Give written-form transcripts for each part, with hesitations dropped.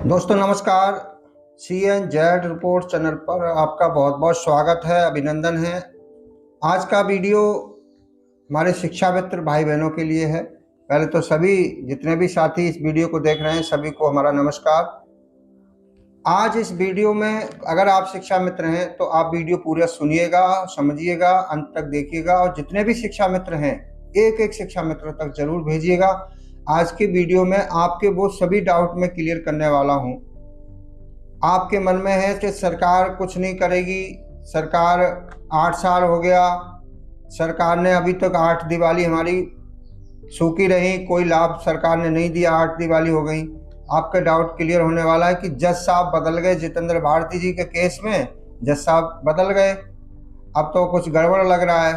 दोस्तों नमस्कार। CNZ report channel पर आपका बहुत बहुत स्वागत है, अभिनंदन है। आज का वीडियो हमारे शिक्षा मित्र भाई बहनों के लिए है। पहले तो सभी जितने भी साथी इस वीडियो को देख रहे हैं सभी को हमारा नमस्कार। आज इस वीडियो में अगर आप शिक्षा मित्र हैं तो आप वीडियो पूरा सुनिएगा, समझिएगा, अंत तक देखिएगा और जितने भी शिक्षा मित्र हैं एक एक शिक्षा मित्र तक जरूर भेजिएगा। आज के वीडियो में आपके वो सभी डाउट मैं क्लियर करने वाला हूं। आपके मन में है कि सरकार कुछ नहीं करेगी, सरकार 8 साल हो गया, सरकार ने अभी तक 8 दिवाली हमारी सूखी रही, कोई लाभ सरकार ने नहीं दिया, 8 दिवाली हो गई। आपका डाउट क्लियर होने वाला है कि जज साहब बदल गए। जितेंद्र भारती जी के केस में जज साहब बदल गए, अब तो कुछ गड़बड़ लग रहा है।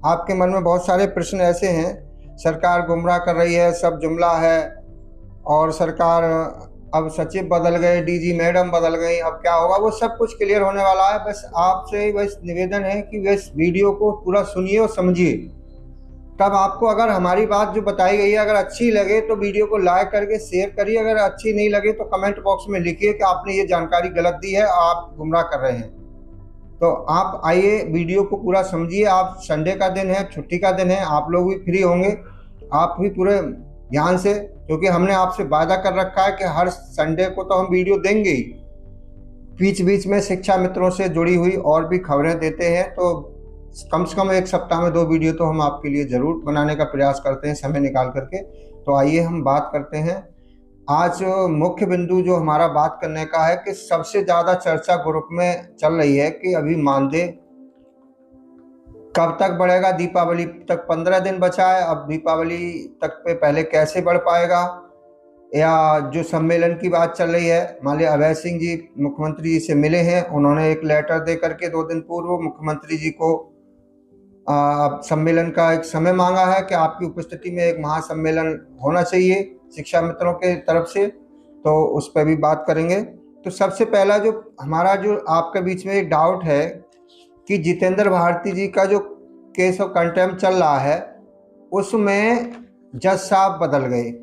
आपके मन में बहुत सारे प्रश्न ऐसे हैं, सरकार गुमराह कर रही है, सब जुमला है, और सरकार अब सचिव बदल गए, डीजी मैडम बदल गई, अब क्या होगा, वो सब कुछ क्लियर होने वाला है। बस आपसे बस निवेदन है कि बस वीडियो को पूरा सुनिए और समझिए, तब आपको अगर हमारी बात जो बताई गई है अगर अच्छी लगे तो वीडियो को लाइक करके शेयर करिए, अगर अच्छी नहीं लगे तो कमेंट बॉक्स में लिखिए कि आपने ये जानकारी गलत दी है, आप गुमराह कर रहे हैं। तो आप आइए वीडियो को पूरा समझिए। आप संडे का दिन है, छुट्टी का दिन है, आप लोग भी फ्री होंगे, आप भी पूरे ध्यान से, क्योंकि हमने आपसे वादा कर रखा है कि हर संडे को तो हम वीडियो देंगे ही, बीच बीच में शिक्षा मित्रों से जुड़ी हुई और भी खबरें देते हैं। तो कम से कम एक सप्ताह में 2 वीडियो तो हम आपके लिए ज़रूर बनाने का प्रयास करते हैं समय निकाल करके। तो आइए हम बात करते हैं। आज मुख्य बिंदु जो हमारा बात करने का है कि सबसे ज़्यादा चर्चा ग्रुप में चल रही है कि अभी मानदेय कब तक बढ़ेगा। दीपावली तक 15 दिन बचा है, अब दीपावली तक पे पहले कैसे बढ़ पाएगा, या जो सम्मेलन की बात चल रही है, मान लिया अभय सिंह जी मुख्यमंत्री जी से मिले हैं, उन्होंने एक लेटर दे करके 2 दिन पूर्व मुख्यमंत्री जी को सम्मेलन का एक समय मांगा है कि आपकी उपस्थिति में एक महासम्मेलन होना चाहिए शिक्षा मित्रों के तरफ से, तो उस पर भी बात करेंगे। तो सबसे पहला जो हमारा जो आपके बीच में एक डाउट है कि जितेंद्र भारती जी का जो केस ऑफ कंटेम्प्ट चल रहा है उसमें जज साहब बदल गए,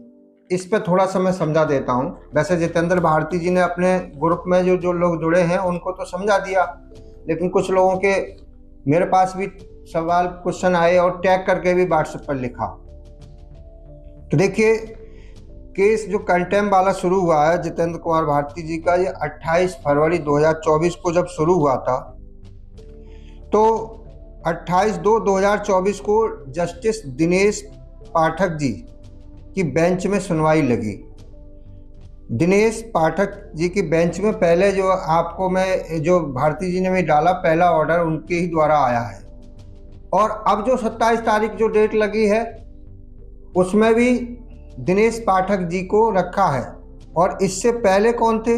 इस पे थोड़ा सा मैं समझा देता हूँ। वैसे जितेंद्र भारती जी ने अपने ग्रुप में जो लोग जुड़े हैं उनको तो समझा दिया, लेकिन कुछ लोगों के मेरे पास भी सवाल क्वेश्चन आए और टैग करके भी व्हाट्सएप पर लिखा। तो देखिए, केस जो कंटेम्प्ट वाला शुरू हुआ है जितेंद्र कुमार भारती जी का, ये 28 फरवरी 2024 को जब शुरू हुआ था, तो 28/2/2024 को जस्टिस दिनेश पाठक जी की बेंच में सुनवाई लगी। दिनेश पाठक जी की बेंच में पहले जो आपको मैं जो भारती जी ने भी डाला पहला ऑर्डर उनके ही द्वारा आया है, और अब जो 27 तारीख जो डेट लगी है उसमें भी दिनेश पाठक जी को रखा है। और इससे पहले कौन थे,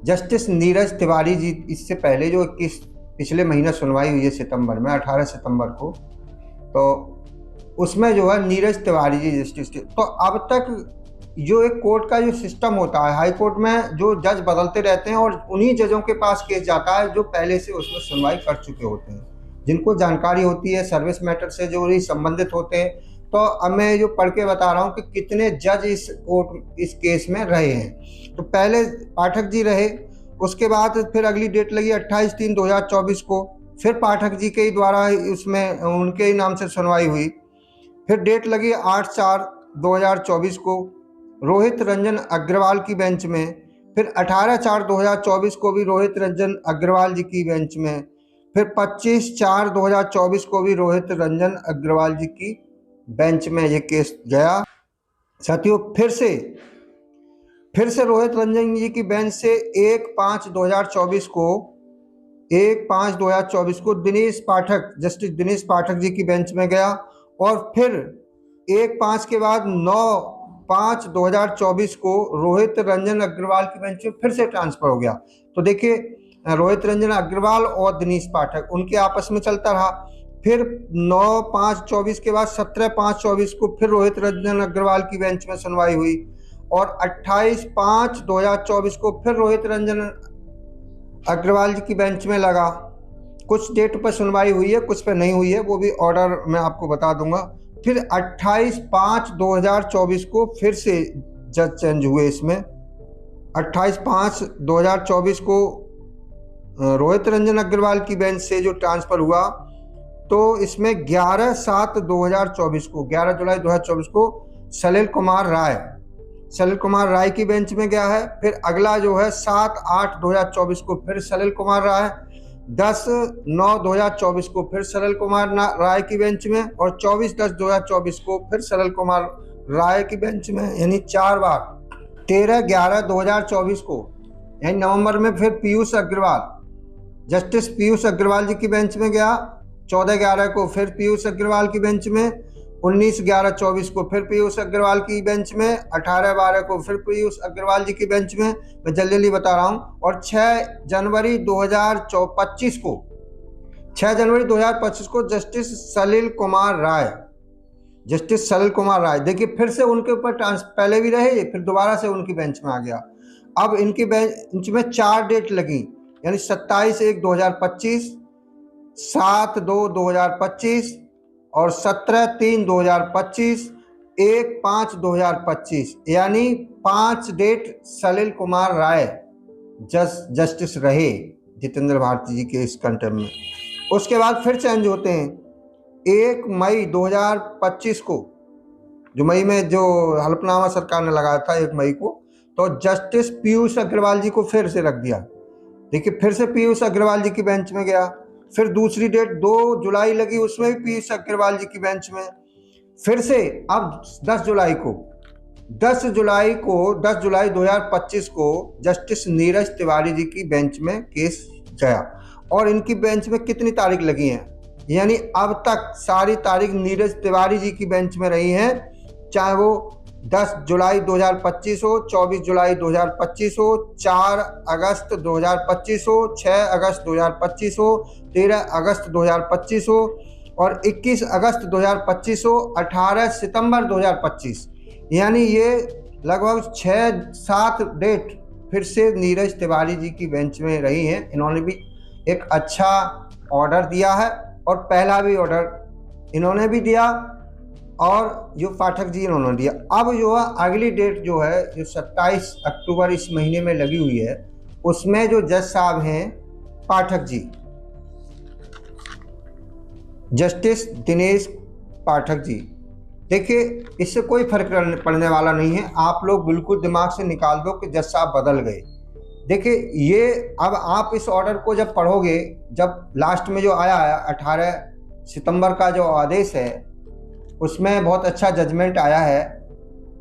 जस्टिस नीरज तिवारी जी। इससे पहले जो 21 पिछले महीने सुनवाई हुई है सितंबर में, 18 सितंबर को, तो उसमें जो है नीरज तिवारी जी जस्टिस थे। तो अब तक जो एक कोर्ट का जो सिस्टम होता है, हाई कोर्ट में जो जज बदलते रहते हैं और उन्हीं जजों के पास केस जाता है जो पहले से उसमें सुनवाई कर चुके होते हैं, जिनको जानकारी होती है, सर्विस मैटर से जो ही संबंधित होते हैं। तो अब मैं जो पढ़ के बता रहा हूँ कि कितने जज इस केस में रहे हैं। तो पहले पाठक जी रहे, उसके बाद फिर अगली डेट लगी 28/3/2024 को, फिर पाठक जी के ही द्वारा उसमें उनके ही नाम से सुनवाई हुई। फिर डेट लगी 8/4/2024 को रोहित रंजन अग्रवाल की बेंच में, फिर 18/4/2024 को भी रोहित रंजन अग्रवाल जी की बेंच में, फिर 25/4/2024 को भी रोहित रंजन अग्रवाल जी की बेंच में ये केस गया। साथियों, फिर से रोहित रंजन जी की बेंच से 1/5/2024 को जस्टिस दिनेश पाठक जी की बेंच में गया, और फिर 1/5 के बाद 9/5/2024 को रोहित रंजन अग्रवाल की बेंच में फिर से ट्रांसफर हो गया। तो देखिए, रोहित रंजन अग्रवाल और दिनेश पाठक उनके आपस में चलता रहा। फिर 9/5/24 के बाद 17/5/24 को फिर रोहित रंजन अग्रवाल की बेंच में सुनवाई हुई, और 28/5/2024 को फिर रोहित रंजन अग्रवाल जी की बेंच में लगा। कुछ डेट पर सुनवाई हुई है, कुछ पर नहीं हुई है, वो भी ऑर्डर मैं आपको बता दूंगा। फिर 28/5/2024 को फिर से जज चेंज हुए इसमें, 28/5/2024 को रोहित रंजन अग्रवाल की बेंच से जो ट्रांसफ़र हुआ, तो इसमें 11/7/2024 को 11 जुलाई 2024 को सलिल कुमार राय की बेंच में गया है। फिर अगला जो है 7/8/2024 को फिर सलिल कुमार राय, 10/9/2024 को फिर सलिल कुमार राय की बेंच में, और 24/10/2024 को फिर सलिल कुमार राय की बेंच में, यानी 4 बार। 13/11/2024 को यानी नवंबर में फिर जस्टिस पीयूष अग्रवाल जी की बेंच में गया। 14/11 को फिर पीयूष अग्रवाल की बेंच में, 19/11/24 को फिर पीयूष अग्रवाल की बेंच में, 18/12 को फिर पीयूष अग्रवाल जी की बेंच में। मैं जल्दी बता रहा हूँ। और 6 जनवरी 2025 को जस्टिस सलिल कुमार राय, देखिए फिर से उनके ऊपर पहले भी रहे, फिर दोबारा से उनकी बेंच में आ गया। अब इनकी बेंच में 4 डेट लगी, यानी 27/1/2025, 7/2/2025 और 17/3/2025, 1/5/2025, यानी 5 डेट सलिल कुमार राय जस्टिस रहे जितेंद्र भारती जी के इस कंटेम्प में। उसके बाद फिर चेंज होते हैं। 1 मई 2025 को, जो मई में जो हलफनामा सरकार ने लगाया था 1 मई को, तो जस्टिस पीयूष अग्रवाल जी को फिर से रख दिया। देखिए फिर से पीयूष अग्रवाल जी की बेंच में गया। फिर दूसरी डेट 2 जुलाई लगी, उसमें भी पीयूष अग्रवाल जी की बेंच में। फिर से अब 10 जुलाई 2025 को जस्टिस नीरज तिवारी जी की बेंच में केस गया। और इनकी बेंच में कितनी तारीख लगी हैं, यानी अब तक सारी तारीख नीरज तिवारी जी की बेंच में रही हैं, चाहे वो 10 जुलाई 2025 हो, 24 जुलाई 2025 हो, 4 अगस्त 2025 हो, 6 अगस्त 2025 हो, 13 अगस्त 2025 हो, और 21 अगस्त 2025 हो, 18 सितंबर 2025, यानी ये लगभग 6-7 डेट फिर से नीरज तिवारी जी की बेंच में रही हैं। इन्होंने भी एक अच्छा ऑर्डर दिया है, और पहला भी ऑर्डर इन्होंने भी दिया, और जो पाठक जी इन्होंने दिया। अब जो है अगली डेट जो है, जो 27 अक्टूबर इस महीने में लगी हुई है, उसमें जो जज साहब हैं पाठक जी, जस्टिस दिनेश पाठक जी, देखिए इससे कोई फर्क पड़ने वाला नहीं है। आप लोग बिल्कुल दिमाग से निकाल दो कि जज साहब बदल गए। देखिए ये अब आप इस ऑर्डर को जब पढ़ोगे, जब लास्ट में जो आया है 18 सितंबर का जो आदेश है, उसमें बहुत अच्छा जजमेंट आया है,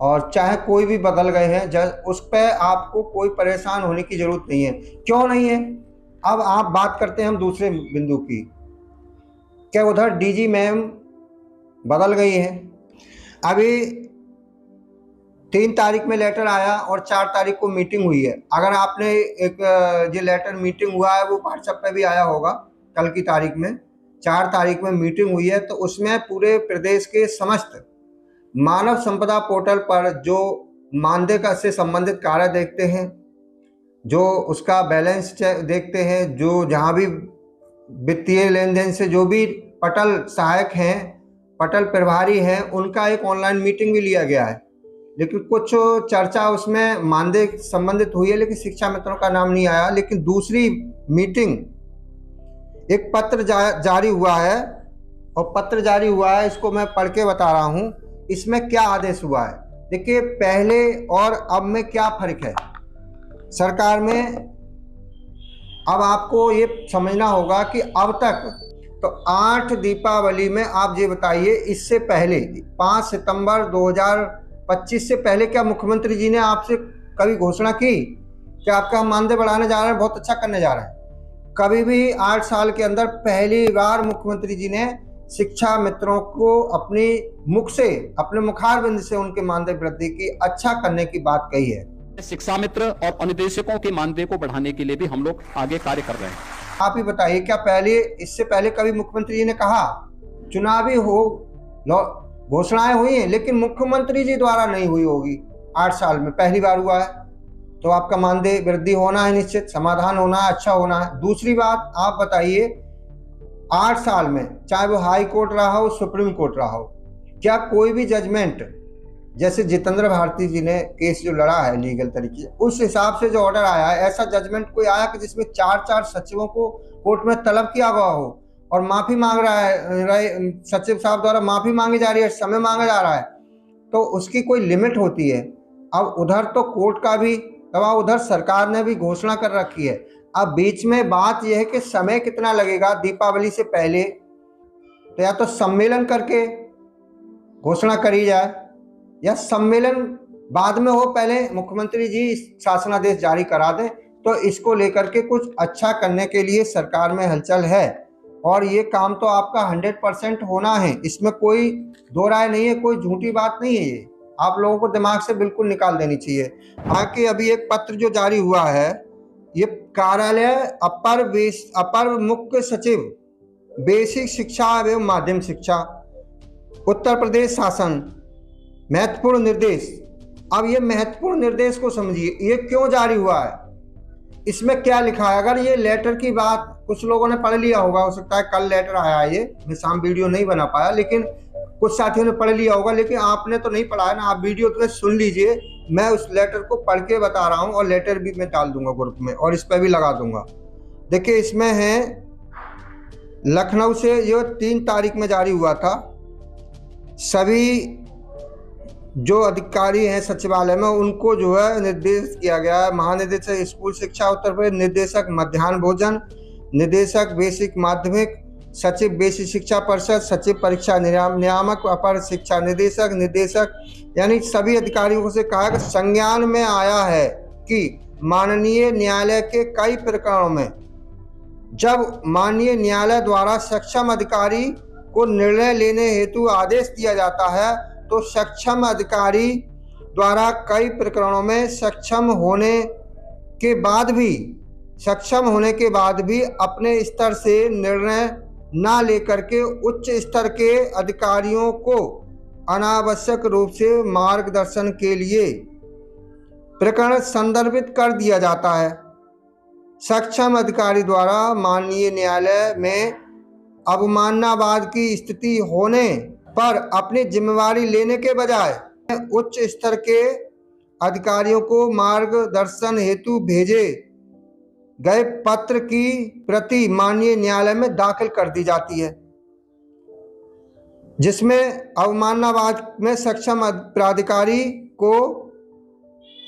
और चाहे कोई भी बदल गए हैं जज, उस पर आपको कोई परेशान होने की ज़रूरत नहीं है। क्यों नहीं है? अब आप बात करते हैं हम दूसरे बिंदु की, क्या उधर डीजी मैम बदल गई हैं। अभी 3 तारीख में लेटर आया और 4 तारीख को मीटिंग हुई है। अगर आपने एक ये लेटर मीटिंग हुआ है वो व्हाट्सएप पे भी आया होगा कल की तारीख में, 4 तारीख में मीटिंग हुई है। तो उसमें पूरे प्रदेश के समस्त मानव संपदा पोर्टल पर जो मानदेय का से संबंधित कार्य देखते हैं, जो उसका बैलेंस देखते हैं, जो जहाँ भी वित्तीय लेन देन से जो भी पटल सहायक हैं, पटल प्रभारी हैं, उनका एक ऑनलाइन मीटिंग भी लिया गया है। लेकिन कुछ चर्चा उसमें मानदेय संबंधित हुई है, लेकिन शिक्षा मित्रों का नाम नहीं आया। लेकिन दूसरी मीटिंग, एक पत्र जारी हुआ है, और पत्र जारी हुआ है, इसको मैं पढ़ के बता रहा हूँ। इसमें क्या आदेश हुआ है, देखिए पहले और अब में क्या फर्क है सरकार में। अब आपको ये समझना होगा कि अब तक तो 8 दीपावली में आप ये बताइए, इससे पहले 5 सितंबर 2025 से पहले क्या मुख्यमंत्री जी ने आपसे कभी घोषणा की कि आपका हम मानदेय बढ़ाने जा रहे हैं, बहुत अच्छा करने जा रहे हैं? कभी भी 8 साल के अंदर पहली बार मुख्यमंत्री जी ने शिक्षा मित्रों को अपने मुख से, अपने मुखारबिंद से उनके मानदेय वृद्धि की, अच्छा करने की बात कही है। शिक्षा मित्र और अनुदेशकों के मानदेय को बढ़ाने के लिए भी हम लोग आगे कार्य कर रहे हैं। आप ही बताइए, क्या इससे पहले कभी मुख्यमंत्री जी ने कहा? चुनावी घोषणाएं हुई हैं, लेकिन मुख्यमंत्री जी द्वारा नहीं हुई होगी। 8 साल में पहली बार हुआ है, तो आपका मानदेय वृद्धि होना है, निश्चित समाधान होना है, अच्छा होना है। दूसरी बात आप बताइए, 8 साल में चाहे वो हाई कोर्ट रहा हो, सुप्रीम कोर्ट रहा हो, क्या कोई भी जजमेंट जैसे जितेंद्र भारती जी ने केस जो लड़ा है लीगल तरीके, उस हिसाब से जो ऑर्डर आया है, ऐसा जजमेंट कोई आया कि जिसमें 4 सचिवों को कोर्ट में तलब किया गया हो और माफी मांग रहा है, सचिव साहब द्वारा माफी मांगी जा रही है, समय मांगा जा रहा है, तो उसकी कोई लिमिट होती है। अब उधर तो कोर्ट का भी दबाव, उधर सरकार ने भी घोषणा कर रखी है। अब बीच में बात यह है कि समय कितना लगेगा दीपावली से पहले, तो या तो सम्मेलन करके घोषणा करी जाए या सम्मेलन बाद में हो, पहले मुख्यमंत्री जी शासनादेश जारी करा दें। तो इसको लेकर के कुछ अच्छा करने के लिए सरकार में हलचल है और ये काम तो आपका 100% होना है, इसमें कोई दो राय नहीं है, कोई झूठी बात नहीं है। ये आप लोगों को दिमाग से बिल्कुल निकाल देनी चाहिए। बाकी अभी एक पत्र जो जारी हुआ है, ये कार्यालय अपर मुख्य सचिव बेसिक शिक्षा एवं माध्यम शिक्षा उत्तर प्रदेश शासन, महत्वपूर्ण निर्देश। अब ये महत्वपूर्ण निर्देश को समझिए, ये क्यों जारी हुआ है, इसमें क्या लिखा है। अगर ये लेटर की बात कुछ लोगों ने पढ़ लिया होगा, हो सकता है कल लेटर आया है, ये मैं शाम वीडियो नहीं बना पाया, लेकिन कुछ साथियों ने पढ़ लिया होगा, लेकिन आपने तो नहीं पढ़ा है ना। आप वीडियो तो सुन लीजिए, मैं उस लेटर को पढ़ के बता रहा हूँ और लेटर भी मैं डाल दूंगा ग्रुप में और इस पर भी लगा दूंगा। देखिए इसमें है लखनऊ से, जो 3 तारीख में जारी हुआ था। सभी जो अधिकारी हैं सचिवालय में उनको जो है निर्देश किया गया है। महानिदेशक स्कूल शिक्षा उत्तर प्रदेश, निर्देशक मध्याह्न भोजन, निर्देशक बेसिक माध्यमिक, सचिव बेसिक शिक्षा परिषद, सचिव परीक्षा नियामक, अपर शिक्षा निदेशक यानी सभी अधिकारियों से कहा कि संज्ञान में आया है कि माननीय न्यायालय के कई प्रकरणों में जब माननीय न्यायालय द्वारा सक्षम अधिकारी को निर्णय लेने हेतु आदेश दिया जाता है, तो सक्षम अधिकारी द्वारा कई प्रकरणों में सक्षम होने के बाद भी अपने स्तर से निर्णय न लेकर के उच्च स्तर के अधिकारियों को अनावश्यक रूप से मार्गदर्शन के लिए प्रकरण संदर्भित कर दिया जाता है। सक्षम अधिकारी द्वारा माननीय न्यायालय में अवमाननावाद की स्थिति होने पर अपनी जिम्मेवारी लेने के बजाय उच्च स्तर के अधिकारियों को मार्गदर्शन हेतु भेजे गए पत्र की प्रति माननीय न्यायालय में दाखिल कर दी जाती है, जिसमें अवमाननावाद में सक्षम प्राधिकारी को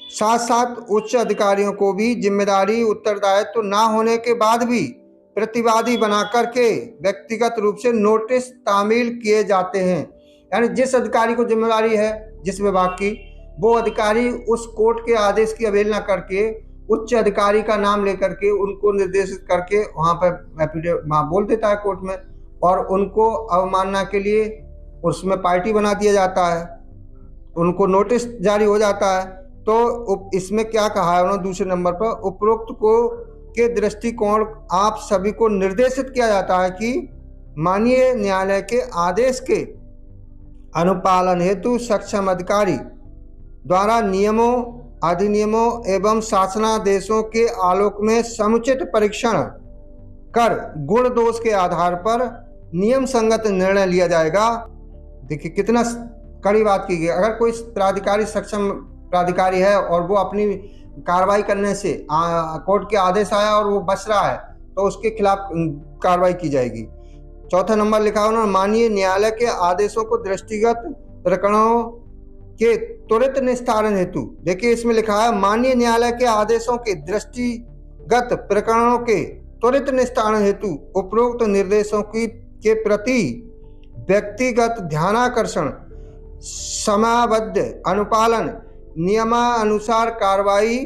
साथ साथ उच्च अधिकारियों को भी जिम्मेदारी उत्तरदायित्व न होने के बाद भी प्रतिवादी बना करके व्यक्तिगत रूप से नोटिस तामील किए जाते हैं। यानी जिस अधिकारी को जिम्मेदारी है जिस विभाग की, वो अधिकारी उस कोर्ट के आदेश की अवहेलना करके उच्च अधिकारी का नाम लेकर के उनको निर्देशित करके वहाँ पर बोल देता है कोर्ट में, और उनको अवमानना के लिए उसमें पार्टी बना दिया जाता है, उनको नोटिस जारी हो जाता है। तो इसमें क्या कहा है उन्होंने दूसरे नंबर पर, उपरोक्त को के दृष्टिकोण आप सभी को निर्देशित किया जाता है कि माननीय न्यायालय के आदेश के अनुपालन हेतु सक्षम अधिकारी द्वारा नियमों, अधिनियमों एवं शासनादेशों के आलोक में समुचित परीक्षण कर गुण दोष के आधार पर नियम संगत निर्णय लिया जाएगा। देखिए कितना कड़ी बात की गई। अगर कोई प्राधिकारी सक्षम प्राधिकारी है और वो अपनी कार्रवाई करने से कोर्ट के आदेश आया और वो बच रहा है, तो उसके खिलाफ कार्रवाई की जाएगी। चौथा नंबर लिखा है उन्होंने, माननीय न्यायालय के आदेशों को दृष्टिगत प्रकरणों के त्वरित निस्तारण हेतु। देखिए इसमें लिखा है माननीय न्यायालय के आदेशों के दृष्टिगत प्रकरणों के त्वरित निस्तारण हेतु उपरोक्त निर्देशों के प्रति व्यक्तिगत ध्यानाकर्षण, समयाबद्ध अनुपालन, नियमानुसार कार्रवाई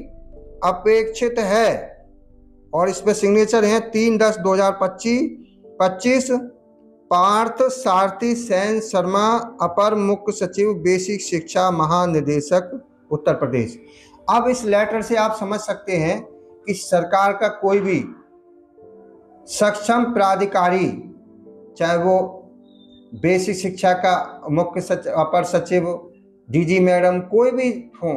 अपेक्षित है। और इस पे सिग्नेचर हैं 3/10/2025 पार्थ सारथी सेन शर्मा, अपर मुख्य सचिव बेसिक शिक्षा महानिदेशक उत्तर प्रदेश। अब इस लेटर से आप समझ सकते हैं कि सरकार का कोई भी सक्षम प्राधिकारी, चाहे वो बेसिक शिक्षा का मुख्य सचिव, अपर सचिव, डीजी मैडम, कोई भी हो,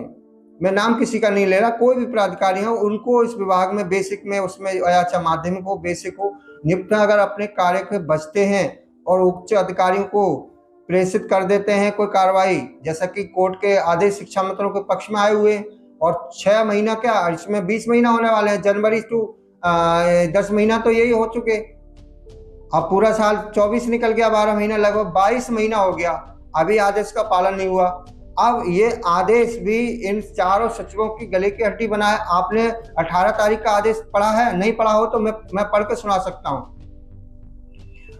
मैं नाम किसी का नहीं ले रहा, कोई भी प्राधिकारी हो, उनको इस विभाग में बेसिक में उसमें अच्छा माध्यमिक हो बेसिक हो नियुक्त अगर अपने कार्य के बचते हैं और उच्च अधिकारियों को प्रेषित कर देते हैं कोई कार्रवाई, जैसा कि कोर्ट के आदेश शिक्षा मित्रों के पक्ष में आए हुए, और 6 महीना क्या, इसमें 20 महीना होने वाले हैं, जनवरी टू 10 महीना तो यही हो चुके। अब पूरा साल 24 निकल गया, 12 महीना, लगभग 22 महीना हो गया, अभी आदेश का पालन नहीं हुआ। अब ये आदेश भी इन चारों सचिवों की गले की हड्डी बना है। आपने 18 तारीख का आदेश पढ़ा है? नहीं पढ़ा हो तो मैं पढ़ के सुना सकता हूं।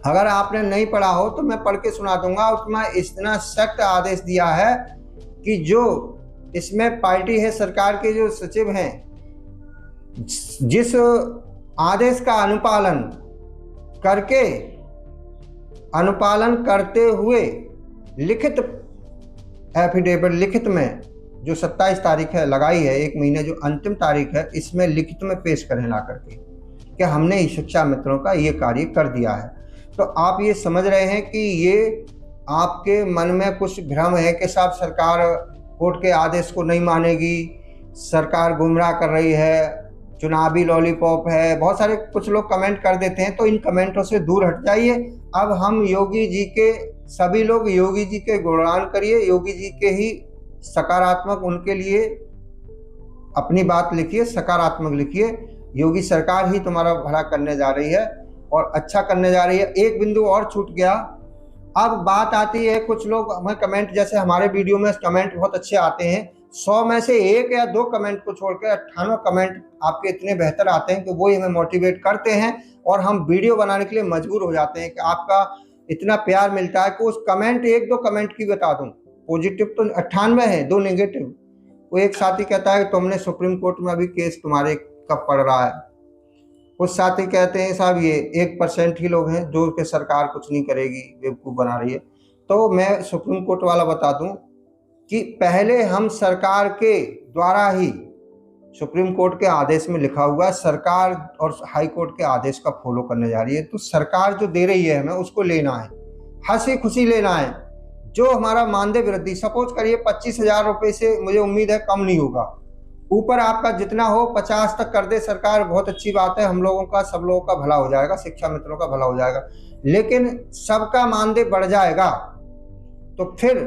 अगर आपने नहीं पढ़ा हो तो मैं पढ़ के सुना दूंगा। उसमें इतना सख्त आदेश दिया है कि जो इसमें पार्टी है, सरकार के जो सचिव हैं, जिस आदेश का अनुपालन करते हुए लिखित एफिडेविट, लिखित में जो 27 तारीख है लगाई है, 1 महीने जो अंतिम तारीख है, इसमें लिखित में पेश करें ला करके कि हमने इस शिक्षा मित्रों का ये कार्य कर दिया है। तो आप ये समझ रहे हैं कि ये आपके मन में कुछ भ्रम है कि साहब सरकार कोर्ट के आदेश को नहीं मानेगी, सरकार गुमराह कर रही है, चुनावी लॉलीपॉप है, बहुत सारे कुछ लोग कमेंट कर देते हैं। तो इन कमेंटों से दूर हट जाइए। अब हम योगी जी के, सभी लोग योगी जी के गुणगान करिए, योगी जी के ही सकारात्मक, उनके लिए अपनी बात लिखिए, सकारात्मक लिखिए। योगी सरकार ही तुम्हारा भला करने जा रही है और अच्छा करने जा रही है। एक बिंदु और छूट गया। अब बात आती है, कुछ लोग हमें कमेंट, जैसे हमारे वीडियो में कमेंट बहुत अच्छे आते हैं, 100 में से 1 या 2 कमेंट को छोड़ के 98 कमेंट आपके इतने बेहतर आते हैं कि वो ही हमें मोटिवेट करते हैं और हम वीडियो बनाने के लिए मजबूर हो जाते हैं कि आपका इतना प्यार मिलता है कि उस कमेंट, 1-2 कमेंट की बता दूं। पॉजिटिव तो 98 है, 2 नेगेटिव। वो एक साथी कहता है तुमने सुप्रीम कोर्ट में अभी केस तुम्हारे कब पड़ रहा है। कुछ साथी कहते हैं साहब ये 1% ही लोग हैं जो कि सरकार कुछ नहीं करेगी, बेवकूफ़ बना रही है। तो मैं सुप्रीम कोर्ट वाला बता दूं कि पहले हम सरकार के द्वारा ही, सुप्रीम कोर्ट के आदेश में लिखा हुआ है, सरकार और हाई कोर्ट के आदेश का फॉलो करने जा रही है। तो सरकार जो दे रही है हमें, उसको लेना है, हंसी खुशी लेना है। जो हमारा मानदेय वृद्धि, सपोज करिए 25,000 रुपये से मुझे उम्मीद है कम नहीं होगा, ऊपर आपका जितना हो 50 तक कर दे सरकार, बहुत अच्छी बात है। हम लोगों का, सब लोगों का भला हो जाएगा, शिक्षा मित्रों का भला हो जाएगा। लेकिन सबका मानदेय बढ़ जाएगा तो फिर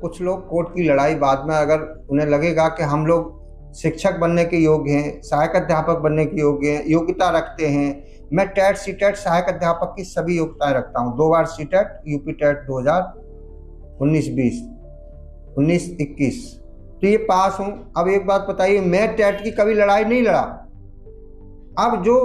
कुछ लोग कोर्ट की लड़ाई बाद में, अगर उन्हें लगेगा कि हम लोग शिक्षक बनने के योग्य हैं, सहायक अध्यापक बनने के योग्य हैं, योग्यता रखते हैं। मैं टेट सीटेट सहायक अध्यापक की सभी योग्यताएं रखता हूं, 2 बार सीटेट, यूपी टेट 2019-20, 19-21, तो ये पास हूं। अब एक बात बताइए, मैं टेट की कभी लड़ाई नहीं लड़ा। अब जो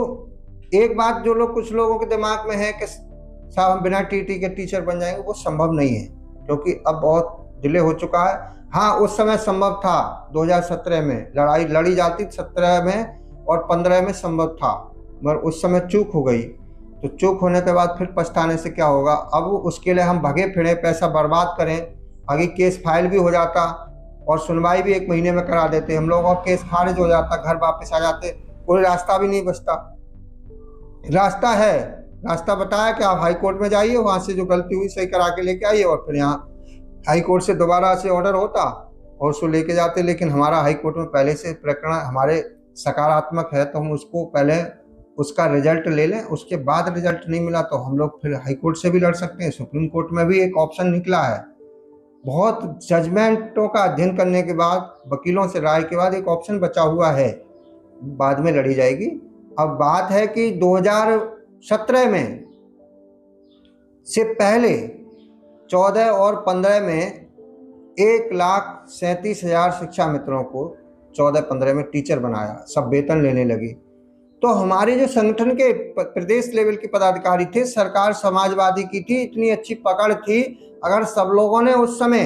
एक बात जो लोग, कुछ लोगों के दिमाग में है कि साहब हम बिना टीटी के टीचर बन जाएंगे, वो संभव नहीं है, क्योंकि अब बहुत डिले हो चुका है। हाँ, उस समय संभव था, 2017 में लड़ाई लड़ी जाती, 17 में और 15 में संभव था, मगर उस समय चूक हो गई। तो चूक होने के बाद फिर पछताने से क्या होगा। अब उसके लिए हम भगे फिरे, पैसा बर्बाद करें, आगे केस फाइल भी हो जाता और सुनवाई भी 1 महीने में करा देते हम लोग, और केस खारिज हो जाता, घर वापस आ जाते, कोई रास्ता भी नहीं बचता। रास्ता है, रास्ता बताया कि आप हाई कोर्ट में जाइए, वहाँ से जो गलती हुई सही करा के लेके आइए, और फिर यहाँ हाई कोर्ट से दोबारा से ऑर्डर होता और उसको लेके जाते। लेकिन हमारा हाई कोर्ट में पहले से प्रकरण हमारे सकारात्मक है, तो हम उसको पहले उसका रिजल्ट ले लें, उसके बाद रिजल्ट नहीं मिला तो हम लोग फिर हाई कोर्ट से भी लड़ सकते हैं। सुप्रीम कोर्ट में भी एक ऑप्शन निकला है, बहुत जजमेंटों का अध्ययन करने के बाद, वकीलों से राय के बाद एक ऑप्शन बचा हुआ है, बाद में लड़ी जाएगी। अब बात है कि 2017 में से पहले 14 और 15 में 1,37,000 शिक्षा मित्रों को 14-15 में टीचर बनाया, सब वेतन लेने लगी। तो हमारे जो संगठन के प्रदेश लेवल के पदाधिकारी थे, सरकार समाजवादी की थी, इतनी अच्छी पकड़ थी, अगर सब लोगों ने उस समय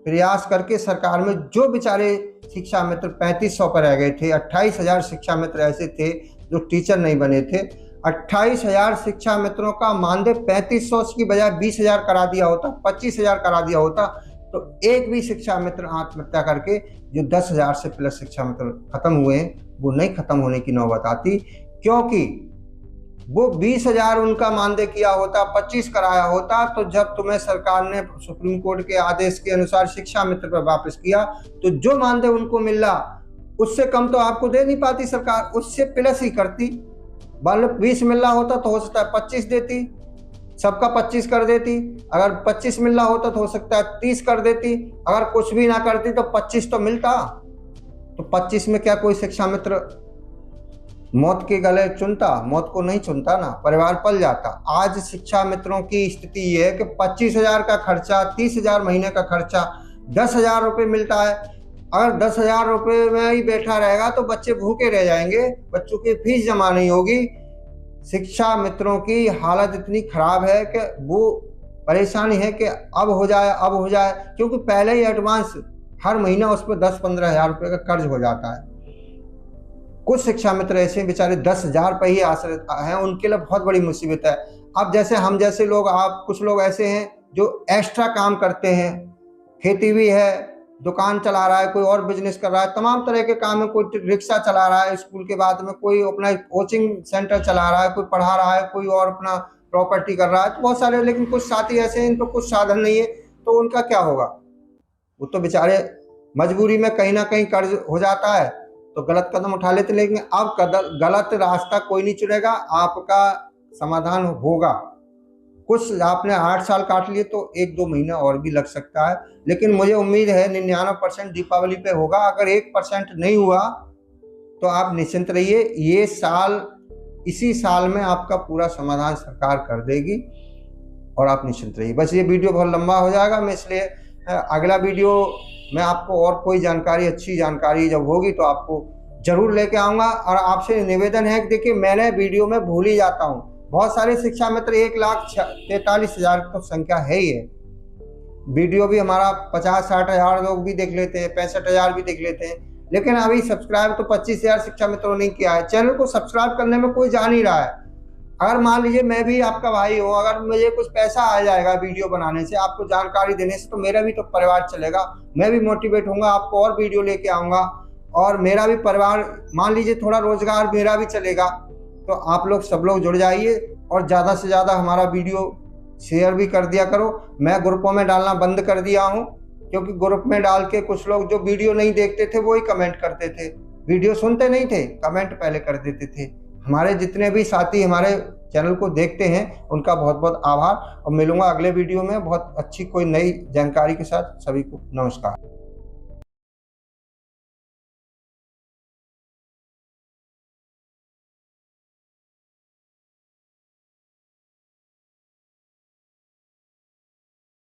प्रयास करके सरकार में, जो बेचारे शिक्षा मित्र 3500 पर रह गए थे, 28,000 शिक्षा मित्र ऐसे थे जो टीचर नहीं बने थे, 28,000 शिक्षा मित्रों का मानदेय 3500 की बजाय 20,000 करा दिया होता, 25,000 करा दिया होता, तो एक भी शिक्षा मित्र आत्महत्या करके जो 10,000 से प्लस शिक्षा मित्र खत्म हुए हैं, वो नहीं खत्म होने की नौबत आती। क्योंकि वो 20,000 उनका मानदेय किया होता, 25 कराया होता, तो जब तुम्हें सरकार ने सुप्रीम कोर्ट के आदेश के अनुसार शिक्षा मित्र पर वापस किया, तो जो मानदेय उनको मिल रहा उससे कम तो आपको दे नहीं पाती सरकार, उससे प्लस ही करती। बल्कि 20 मिल रहा होता तो हो सकता है 25 देती, सबका 25 कर देती। अगर 25 मिल रहा होता तो हो सकता है 30 कर देती। अगर कुछ भी ना करती तो 25 तो मिलता। तो 25 में क्या कोई शिक्षा मित्र मौत के गले चुनता? मौत को नहीं चुनता ना, परिवार पल जाता। आज शिक्षा मित्रों की स्थिति ये है कि 25,000 का खर्चा, 30,000 महीने का खर्चा, 10,000 रुपये मिलता है। अगर 10,000 रुपये में ही बैठा रहेगा तो बच्चे भूखे रह जाएंगे, बच्चों की फीस जमा नहीं होगी। शिक्षा मित्रों की हालत इतनी खराब है कि वो परेशानी है कि अब हो जाए, क्योंकि पहले ही एडवांस हर महीना उस पर 10-15 हज़ार रुपये का कर्ज हो जाता है। कुछ शिक्षा मित्र ऐसे बेचारे 10,000 पर ही आश्रित हैं, उनके लिए बहुत बड़ी मुसीबत है। अब जैसे हम जैसे लोग, आप कुछ लोग ऐसे हैं जो एक्स्ट्रा काम करते हैं, खेती भी है, दुकान चला रहा है, कोई और बिजनेस कर रहा है, तमाम तरह के काम है, कोई रिक्शा चला रहा है स्कूल के बाद में, कोई अपना कोचिंग सेंटर चला रहा है, कोई पढ़ा रहा है, कोई और अपना प्रॉपर्टी कर रहा है, तो बहुत सारे। लेकिन कुछ साथी ऐसे हैं, इन पर कुछ साधन नहीं है, तो उनका क्या होगा? वो तो बेचारे मजबूरी में कहीं ना कहीं कर्ज हो जाता है तो गलत कदम उठा लेते। लेकिन अब गलत रास्ता कोई नहीं चुनेगा, आपका समाधान होगा। कुछ आपने 8 साल काट लिए तो 1-2 महीना और भी लग सकता है, लेकिन मुझे उम्मीद है 99% दीपावली पे होगा। अगर 1% नहीं हुआ तो आप निश्चिंत रहिए, ये साल, इसी साल में आपका पूरा समाधान सरकार कर देगी और आप निश्चिंत रहिए। बस ये वीडियो बहुत लंबा हो जाएगा, मैं इसलिए अगला वीडियो में आपको और कोई जानकारी, अच्छी जानकारी जब होगी तो आपको जरूर लेके आऊँगा। और आपसे निवेदन है कि देखिए, मैंने वीडियो में भूल ही जाता हूँ, बहुत सारे शिक्षा मित्र 1,43,000 तो संख्या है ही है। वीडियो भी हमारा 50-60 हज़ार लोग भी देख लेते हैं, 65,000 भी देख लेते हैं, लेकिन अभी सब्सक्राइब तो 25,000 शिक्षा मित्रों ने किया है। चैनल को सब्सक्राइब करने में कोई जा नहीं रहा है। अगर मान लीजिए मैं भी आपका भाई हूँ, अगर मुझे कुछ पैसा आ जाएगा वीडियो बनाने से, आपको जानकारी देने से, तो मेरा भी तो परिवार चलेगा, मैं भी मोटिवेट होऊंगा, आपको और वीडियो लेके आऊँगा और मेरा भी परिवार, मान लीजिए थोड़ा रोजगार मेरा भी चलेगा। तो आप लोग सब लोग जुड़ जाइए और ज़्यादा से ज़्यादा हमारा वीडियो शेयर भी कर दिया करो। मैं ग्रुपों में डालना बंद कर दिया हूँ, क्योंकि ग्रुप में डाल के कुछ लोग जो वीडियो नहीं देखते थे वो ही कमेंट करते थे, वीडियो सुनते नहीं थे, कमेंट पहले कर देते थे। हमारे जितने भी साथी हमारे चैनल को देखते हैं उनका बहुत बहुत आभार, और मिलूंगा अगले वीडियो में बहुत अच्छी कोई नई जानकारी के साथ। सभी को नमस्कार।